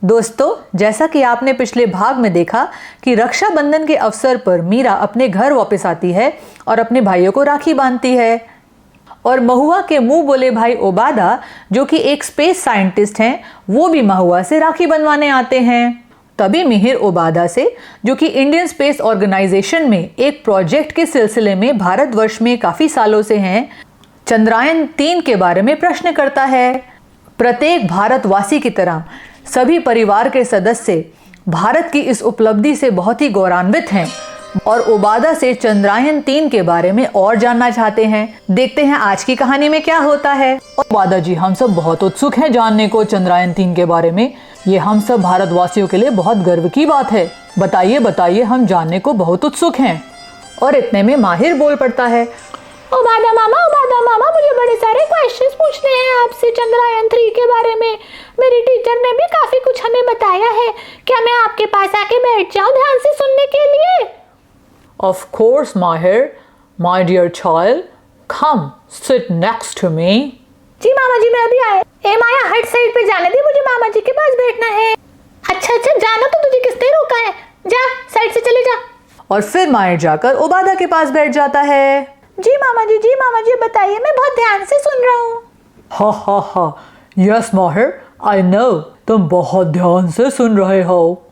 दोस्तों, जैसा कि आपने पिछले भाग में देखा कि रक्षाबंधन के अवसर पर मीरा अपने घर वापस आती है और अपने भाइयों को राखी बांधती है और महुआ के मुंह बोले भाई ओबादा, जो कि एक स्पेस साइंटिस्ट हैं, वो भी महुआ से राखी बनवाने आते हैं। तभी मिहिर ओबादा से, जो कि इंडियन स्पेस ऑर्गेनाइजेशन में एक प्रोजेक्ट के सिलसिले में भारतवर्ष में काफी सालों से हैं, चंद्रयान-3 के बारे में प्रश्न करता है। प्रत्येक भारतवासी की तरह सभी परिवार के सदस्य भारत की इस उपलब्धि से बहुत ही गौरवान्वित हैं और ओबादा से चंद्रयान-3 के बारे में और जानना चाहते हैं। देखते हैं आज की कहानी में क्या होता है। ओबादा जी, हम सब बहुत उत्सुक हैं जानने को चंद्रयान-3 के बारे में। ये हम सब भारतवासियों के लिए बहुत गर्व की बात है। बताइए बताइए, हम जानने को बहुत उत्सुक हैं। और इतने में माहिर बोल पड़ता है, ओबादा मामा, मुझे बड़े सारे क्वेश्चंस पूछने हैं आपसे चंद्रयान-3 के बारे में। मेरी टीचर ने भी काफी कुछ हमें बताया है। क्या मैं आपके पास आके बैठ जाऊं ध्यान से सुनने के लिए? Of course, Mahir, my dear child, come sit next to me. जी मामा जी, मैं अभी आया। ए माया, हट साइड पे जाने दे, मुझे मामा जी के पास बैठना है। अच्छा, जाना तो तुझे किसने रोका है? जा, साइड से चले जा। और फिर माहिर जाकर ओबादा के पास बैठ जाता है। जी मामा जी, बताइए, मैं बहुत ध्यान से सुन रहा हूँ। हा, यस माहिर, आई नो, तुम बहुत ध्यान से सुन रहे हो।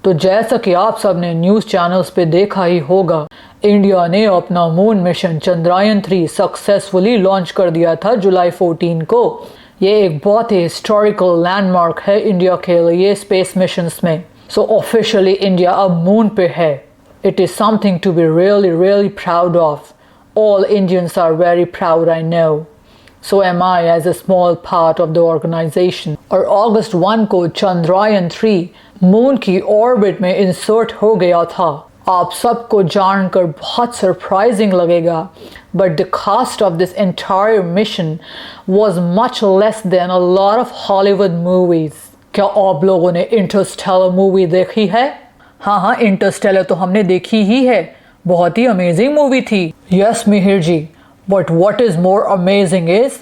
तो जैसा कि आप सबने न्यूज चैनल्स पे देखा ही होगा, इंडिया ने अपना moon mission Chandrayaan three successfully launch कर दिया था जुलाई 14 को। ये एक बहुत ही हिस्टोरिकल लैंडमार्क है इंडिया के लिए स्पेस मिशंस में। सो ऑफिशियली इंडिया अब मून पे है। It is something to be really proud of. All Indians are very proud, I know. So am I as a small part of the organization. और अगस्त 1 को Chandrayaan-3 moon की orbit में insert हो गया था। आप सबको जानकर बहुत सरप्राइजिंग लगेगा, but the cost of this entire mission was much less than a lot of Hollywood movies. क्या आप लोगों ने इंटरस्टेलर मूवी देखी है? हाँ, इंटरस्टेलर तो हमने देखी ही है। बहुत ही अमेजिंग मूवी थी। Yes Mihir ji, but what is more amazing is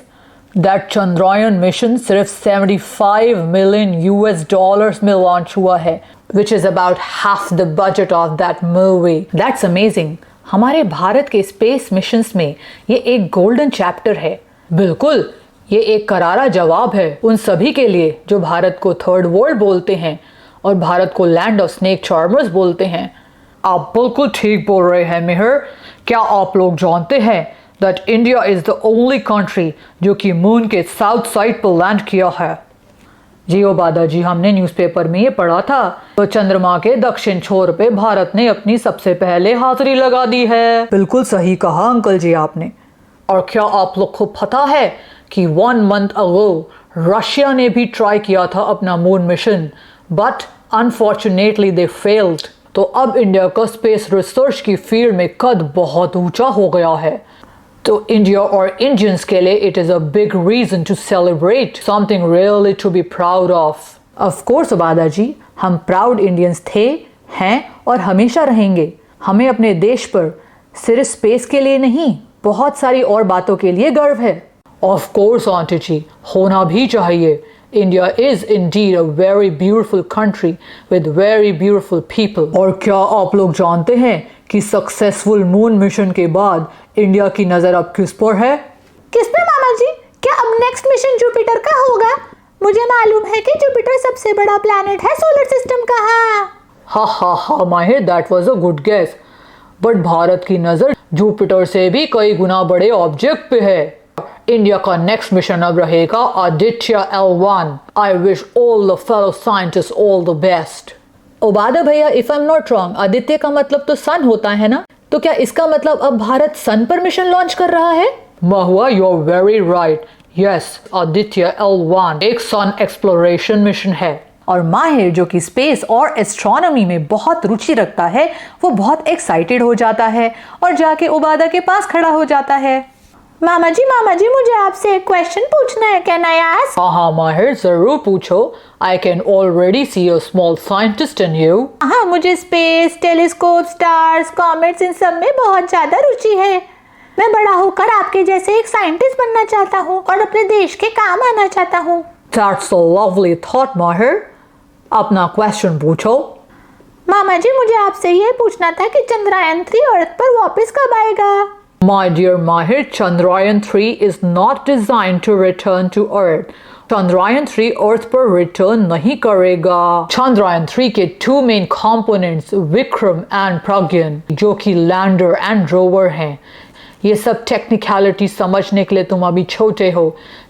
that Chandrayaan mission सिर्फ 75 मिलियन यूएस डॉलर्स में लॉन्च हुआ है, which is about half the budget of that movie. That's amazing. हमारे भारत के स्पेस मिशंस में ये एक गोल्डन चैप्टर है। बिल्कुल, ये एक करारा जवाब है उन सभी के लिए जो भारत को थर्ड वर्ल्ड बोलते हैं और भारत को लैंड ऑफ स्नेक चार्मर्स बोलते हैं। आप बिल्कुल ठीक बोल रहे हैं मिहिर। क्या आप लोग जानते हैं that India is the only country जो कि मून के साउथ साइड पर लैंड किया है? जी ओबादा जी, हमने न्यूज़पेपर में ये पढ़ा था। तो चंद्रमा के दक्षिण छोर पे भारत ने अपनी सबसे पहले हाजिरी लगा दी है। बिल्कुल सही कहा अंकल जी आपने। और क्या आप लोग को पता है कि 1 मंथ अगो रशिया ने भी ट्राई किया था अपना moon mission, but unfortunately they failed. तो अब इंडिया का स्पेस रिसर्च की फील्ड में कद बहुत ऊंचा हो गया है। तो इंडिया और इंडियंस के लिए it is a big reason to celebrate, something really to be proud of. Of course Obada ji, हम प्राउड इंडियंस थे, हैं और हमेशा रहेंगे। हमें अपने देश पर सिर्फ स्पेस के लिए नहीं, बहुत सारी और बातों के लिए गर्व है। ऑफ कोर्स आंटी जी, होना भी चाहिए। India is indeed a very beautiful country with very beautiful people. और क्या आप लोग जानते हैं कि सक्सेसफुल मून मिशन के बाद इंडिया की नजर अब किस पर है? किस पे मामा जी? क्या अब नेक्स्ट मिशन जुपिटर का होगा? मुझे मालूम है कि जुपिटर सबसे बड़ा प्लैनेट है सोलर सिस्टम का। हा Mahir, that was a good guess. But Bharat की नजर जुपिटर से भी कई गुना बड़े ऑब्जेक्ट पे है। इंडिया का नेक्स्ट मिशन अब रहेगा Aditya L1। I wish all the fellow scientist all the best. Obada भैया, if I am not wrong, Aditya का मतलब तो सन होता है ना? तो क्या इसका मतलब अब भारत सन पर मिशन लॉन्च कर रहा है? Mahua, you are very right. Yes, Aditya L1 एक सन एक्सप्लोरेशन मिशन है। और माहिर, जो कि स्पेस और एस्ट्रोनॉमी में बहुत रुचि रखता है, वो बहुत एक्साइटेड हो जाता है और जाके ओबादा के पास खड़ा हो जाता है। मामा जी, मुझे आपसे एक क्वेश्चन पूछना है। Can I ask? हाँ माहिर, जरूर पूछो। I can already see a small scientist in you. हाँ, मुझे स्पेस, टेलीस्कोप, स्टार्स, कॉमेट्स, इन सब में बहुत ज्यादा रुचि है। मैं बड़ा होकर आपके जैसे एक साइंटिस्ट बनना चाहता हूँ और अपने देश के काम आना चाहता हूँ। That's a lovely thought, Mahir. अपना क्वेश्चन पूछो। मामा जी मुझे आपसे ये पूछना था कि चंद्रयान-3 अर्थ पर वापस कब आएगा? My dear Mahir, Chandrayaan-3 is not designed to return to Earth. Chandrayaan-3 Earth पर रिटर्न नहीं करेगा। Chandrayaan-3 के 2 मेन कंपोनेंट्स विक्रम एंड प्रज्ञान, जो कि लैंडर एंड रोवर हैं। ये सब टेक्निकलिटी समझने के लिए तुम अभी छोटे हो।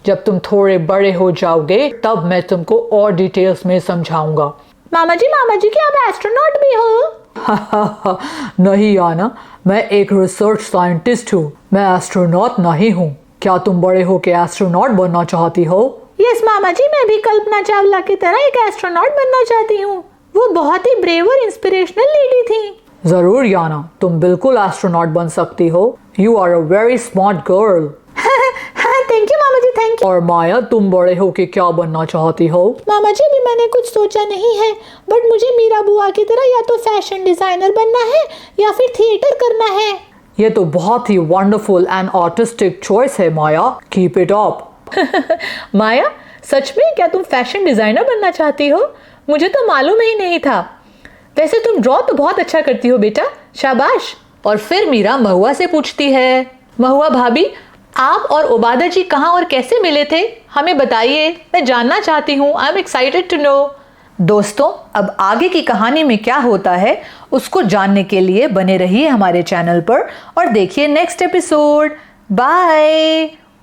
जब तुम थोड़े बड़े हो जाओगे तब मैं तुमको और डिटेल्स में समझाऊंगा। मामा जी क्या आप एस्ट्रोनॉट भी हो? नहीं आना, मैं एक रिसर्च साइंटिस्ट हूँ, मैं एस्ट्रोनॉट नहीं हूँ। क्या तुम बड़े हो के एस्ट्रोनॉट बनना चाहती हो? यस मामा जी, मैं भी कल्पना चावला की तरह एक एस्ट्रोनॉट बनना चाहती हूँ। वो बहुत ही ब्रेव और इंस्पिरेशनल लेडी थी। जरूर याना, तुम बिल्कुल एस्ट्रोनॉट बन सकती हो। You are a very smart girl. Thank you मामा जी, थैंक यू। और माया, तुम बड़े हो के क्या बनना चाहती हो? मामा जी अभी मैंने कुछ सोचा नहीं है, बट मुझे मीरा बुआ की तरह या तो फैशन डिजाइनर बनना है या फिर थिएटर करना है। ये तो बहुत ही वंडरफुल एंड आर्टिस्टिक चॉइस है माया, कीप इट अप। माया, सच में क्या तुम फैशन डिजाइनर बनना चाहती हो? मुझे तो मालूम ही नहीं था। वैसे तुम ड्रॉ तो बहुत अच्छा करती हो बेटा, शाबाश। और फिर मीरा महुआ से पूछती है, महुआ भाभी, आप और उबादा जी कहाँ और कैसे मिले थे? हमें बताइए, मैं जानना चाहती हूँ। I am excited to know. दोस्तों, अब आगे की कहानी में क्या होता है उसको जानने के लिए बने रहिए हमारे चैनल पर और देखिए नेक्स्ट एपिसोड। बाय।